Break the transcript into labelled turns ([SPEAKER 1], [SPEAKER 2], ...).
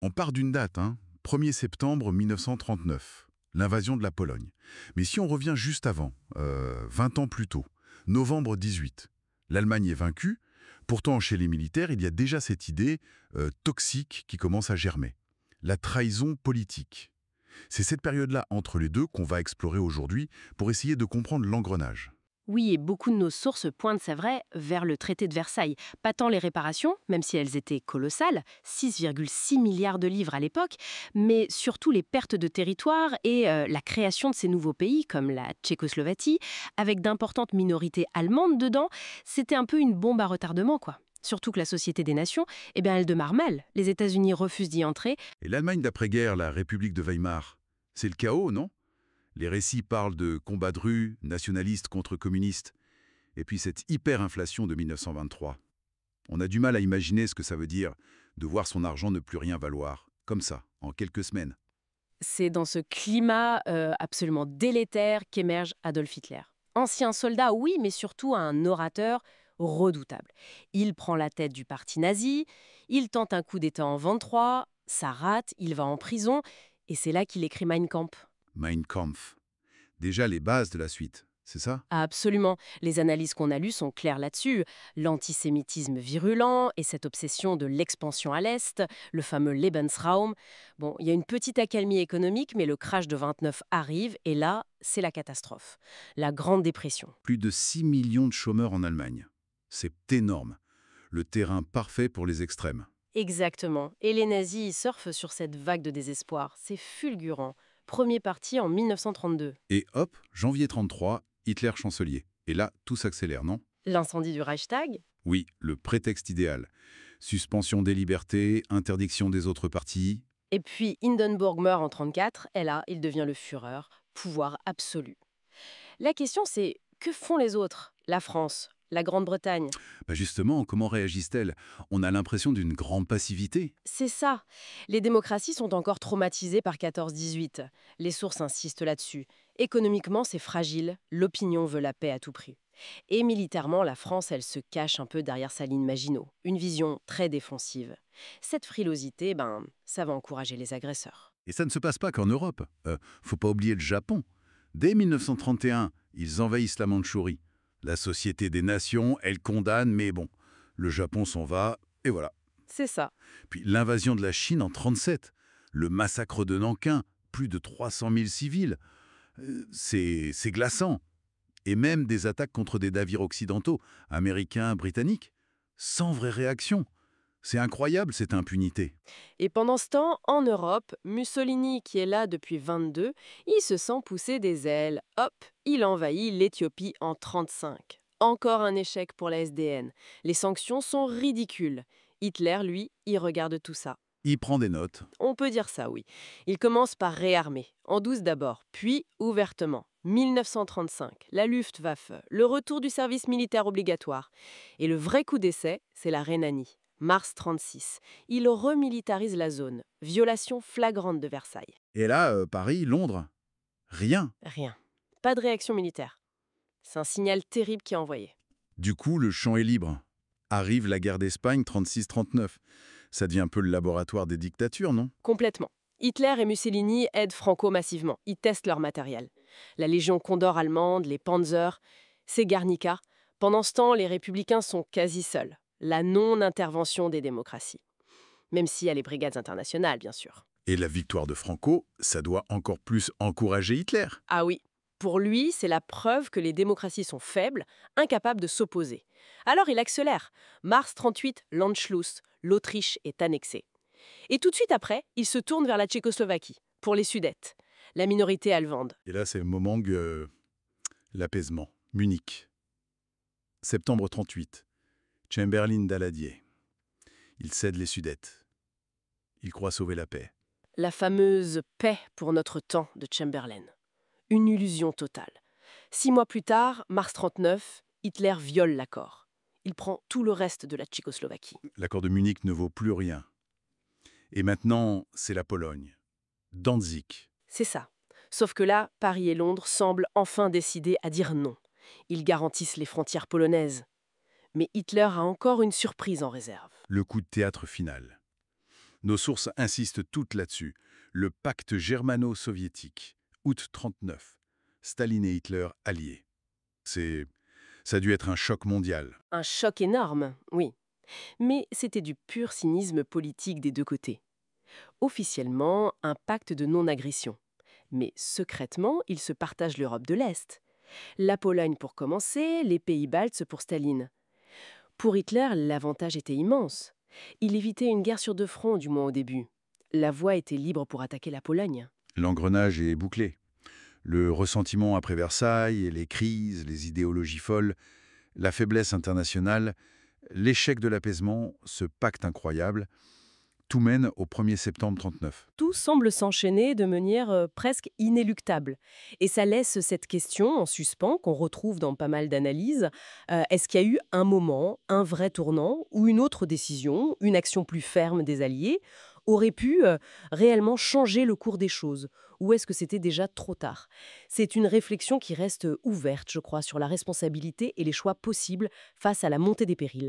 [SPEAKER 1] On part d'une date, 1er septembre 1939, l'invasion de la Pologne. Mais si on revient juste avant, 20 ans plus tôt, novembre 18, l'Allemagne est vaincue. Pourtant, chez les militaires, il y a déjà cette idée toxique qui commence à germer. La trahison politique. C'est cette période-là, entre les deux, qu'on va explorer aujourd'hui pour essayer de comprendre l'engrenage.
[SPEAKER 2] Oui, et beaucoup de nos sources pointent, c'est vrai, vers le traité de Versailles. Pas tant les réparations, même si elles étaient colossales, 6,6 milliards de livres à l'époque, mais surtout les pertes de territoire et la création de ces nouveaux pays, comme la Tchécoslovaquie, avec d'importantes minorités allemandes dedans. C'était un peu une bombe à retardement, quoi. Surtout que la Société des Nations, eh bien, elle démarre mal. Les États-Unis refusent d'y entrer.
[SPEAKER 1] Et l'Allemagne d'après-guerre, la République de Weimar, c'est le chaos, non? Les récits parlent de combats de rue, nationalistes contre communistes, et puis cette hyperinflation de 1923. On a du mal à imaginer ce que ça veut dire de voir son argent ne plus rien valoir, comme ça, en quelques semaines.
[SPEAKER 2] C'est dans ce climat absolument délétère qu'émerge Adolf Hitler. Ancien soldat, oui, mais surtout un orateur redoutable. Il prend la tête du parti nazi, il tente un coup d'État en 23, ça rate, il va en prison, et c'est là qu'il écrit Mein Kampf.
[SPEAKER 1] Mein Kampf. Déjà les bases de la suite, c'est ça?
[SPEAKER 2] Absolument. Les analyses qu'on a lues sont claires là-dessus. L'antisémitisme virulent et cette obsession de l'expansion à l'Est, le fameux Lebensraum. Bon, il y a une petite accalmie économique, mais le crash de 29 arrive et là, c'est la catastrophe. La Grande Dépression.
[SPEAKER 1] Plus de 6 millions de chômeurs en Allemagne. C'est énorme. Le terrain parfait pour les extrêmes.
[SPEAKER 2] Exactement. Et les nazis y surfent sur cette vague de désespoir. C'est fulgurant. Premier parti en 1932.
[SPEAKER 1] Et hop, janvier 33, Hitler chancelier. Et là, tout s'accélère, non?
[SPEAKER 2] L'incendie du Reichstag.
[SPEAKER 1] Oui, le prétexte idéal. Suspension des libertés, interdiction des autres partis.
[SPEAKER 2] Et puis Hindenburg meurt en 34, et là, il devient le Führer, pouvoir absolu. La question c'est, que font les autres? La France, la Grande-Bretagne?
[SPEAKER 1] Justement, comment réagissent-elles? On a l'impression d'une grande passivité.
[SPEAKER 2] C'est ça. Les démocraties sont encore traumatisées par 14-18. Les sources insistent là-dessus. Économiquement, c'est fragile, l'opinion veut la paix à tout prix. Et militairement, la France, elle se cache un peu derrière sa ligne Maginot. Une vision très défensive. Cette frilosité, ça va encourager les agresseurs.
[SPEAKER 1] Et ça ne se passe pas qu'en Europe. Faut pas oublier le Japon. Dès 1931, ils envahissent la Mandchourie. La Société des Nations, elle condamne, mais bon, le Japon s'en va, et voilà.
[SPEAKER 2] C'est ça.
[SPEAKER 1] Puis l'invasion de la Chine en 37, le massacre de Nankin, plus de 300 000 civils, c'est glaçant. Et même des attaques contre des navires occidentaux, américains, britanniques, sans vraie réaction. C'est incroyable cette impunité.
[SPEAKER 2] Et pendant ce temps, en Europe, Mussolini, qui est là depuis 22, il se sent pousser des ailes. Hop, il envahit l'Éthiopie en 35. Encore un échec pour la SDN. Les sanctions sont ridicules. Hitler, lui, il regarde tout ça.
[SPEAKER 1] Il prend des notes.
[SPEAKER 2] On peut dire ça, oui. Il commence par réarmer, en douce d'abord, puis ouvertement. 1935, la Luftwaffe, le retour du service militaire obligatoire. Et le vrai coup d'essai, c'est la Rhénanie. Mars 36. Il remilitarise la zone. Violation flagrante de Versailles.
[SPEAKER 1] Et là, Paris, Londres, rien.
[SPEAKER 2] Rien. Pas de réaction militaire. C'est un signal terrible qui est envoyé.
[SPEAKER 1] Du coup, le champ est libre. Arrive la guerre d'Espagne 36-39. Ça devient un peu le laboratoire des dictatures, non?
[SPEAKER 2] Complètement. Hitler et Mussolini aident Franco massivement. Ils testent leur matériel. La Légion Condor allemande, les Panzers, c'est Guernica. Pendant ce temps, les républicains sont quasi seuls. La non-intervention des démocraties. Même s'il y a les brigades internationales, bien sûr.
[SPEAKER 1] Et la victoire de Franco, ça doit encore plus encourager Hitler.
[SPEAKER 2] Ah oui, pour lui, c'est la preuve que les démocraties sont faibles, incapables de s'opposer. Alors il accélère. Mars 38, l'Anschluss, l'Autriche est annexée. Et tout de suite après, il se tourne vers la Tchécoslovaquie, pour les Sudètes, la minorité allemande.
[SPEAKER 1] Et là, c'est le moment l'apaisement. Munich. Septembre 38. Chamberlain Daladier. Il cède les Sudètes. Il croit sauver la paix.
[SPEAKER 2] La fameuse paix pour notre temps de Chamberlain. Une illusion totale. 6 mois plus tard, mars 39, Hitler viole l'accord. Il prend tout le reste de la Tchécoslovaquie.
[SPEAKER 1] L'accord de Munich ne vaut plus rien. Et maintenant, c'est la Pologne. Danzig.
[SPEAKER 2] C'est ça. Sauf que là, Paris et Londres semblent enfin décidés à dire non. Ils garantissent les frontières polonaises. Mais Hitler a encore une surprise en réserve.
[SPEAKER 1] Le coup de théâtre final. Nos sources insistent toutes là-dessus. Le pacte germano-soviétique, août 39. Staline et Hitler alliés. Ça a dû être un choc mondial.
[SPEAKER 2] Un choc énorme, oui. Mais c'était du pur cynisme politique des deux côtés. Officiellement, un pacte de non-agression. Mais secrètement, ils se partagent l'Europe de l'Est. La Pologne pour commencer, les pays baltes pour Staline. Pour Hitler, l'avantage était immense. Il évitait une guerre sur deux fronts, du moins au début. La voie était libre pour attaquer la Pologne.
[SPEAKER 1] L'engrenage est bouclé. Le ressentiment après Versailles, et les crises, les idéologies folles, la faiblesse internationale, l'échec de l'apaisement, ce pacte incroyable, tout mène au 1er septembre 39.
[SPEAKER 2] Tout semble s'enchaîner de manière presque inéluctable. Et ça laisse cette question en suspens qu'on retrouve dans pas mal d'analyses. Est-ce qu'il y a eu un moment, un vrai tournant, ou une autre décision, une action plus ferme des Alliés, aurait pu réellement changer le cours des choses? Ou est-ce que c'était déjà trop tard? C'est une réflexion qui reste ouverte, je crois, sur la responsabilité et les choix possibles face à la montée des périls.